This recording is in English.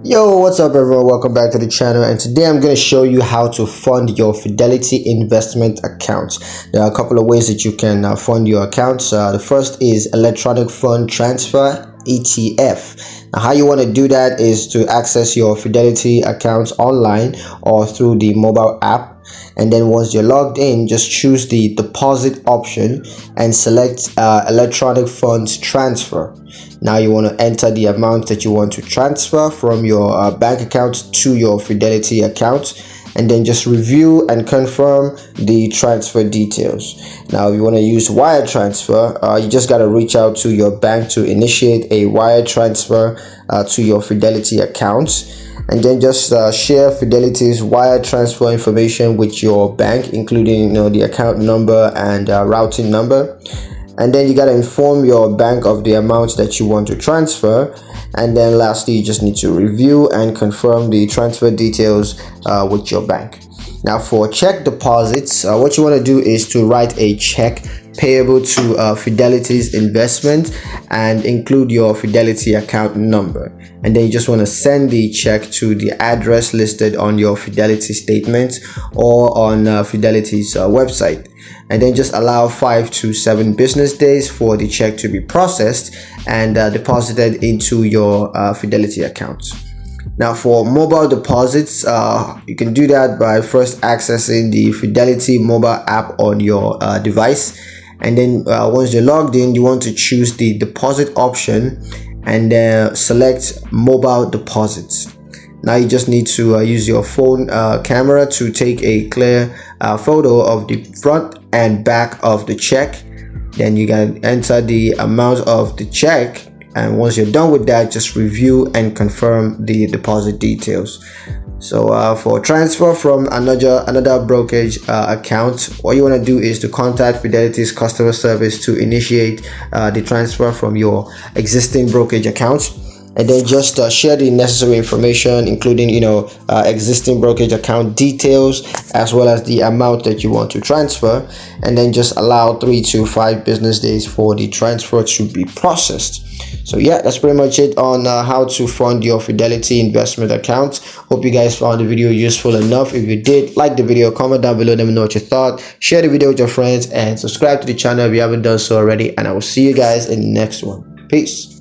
Yo, what's up everyone? Welcome back to the channel, and today I'm going to show you how to fund your Fidelity investment account. There are a couple of ways that you can fund your accounts. The first is electronic fund transfer, ETF. Now, how you want to do that is to access your Fidelity accounts online or through the mobile app. And then once you're logged in, just choose the deposit option and select electronic funds transfer. Now you want to enter the amount that you want to transfer from your bank account to your Fidelity account, and then just review and confirm the transfer details. Now if you want to use wire transfer, you just got to reach out to your bank to initiate a wire transfer to your Fidelity account, and then just share Fidelity's wire transfer information with your bank, including the account number and routing number. And then you got to inform your bank of the amount that you want to transfer. And then lastly, you just need to review and confirm the transfer details with your bank. Now for check deposits, what you want to do is to write a check payable to Fidelity's investment and include your Fidelity account number. And then you just want to send the check to the address listed on your Fidelity statement or on Fidelity's website. And then just allow 5 to 7 business days for the check to be processed and deposited into your Fidelity account. Now for mobile deposits, you can do that by first accessing the Fidelity mobile app on your device. And then once you're logged in, you want to choose the deposit option and select mobile deposits. Now you just need to use your phone camera to take a clear photo of the front and back of the check. Then you can enter the amount of the check, and once you're done with that, just review and confirm the deposit details. So for transfer from another brokerage account, what you want to do is to contact Fidelity's customer service to initiate the transfer from your existing brokerage account. And then just share the necessary information, including existing brokerage account details as well as the amount that you want to transfer, and then just allow 3 to 5 business days for the transfer to be processed. So yeah, that's pretty much it on how to fund your Fidelity investment account. Hope you guys found the video useful enough. If you did, like the video, comment down below, let me know what you thought, share the video with your friends, and subscribe to the channel if you haven't done so already. And I will see you guys in the next one. Peace.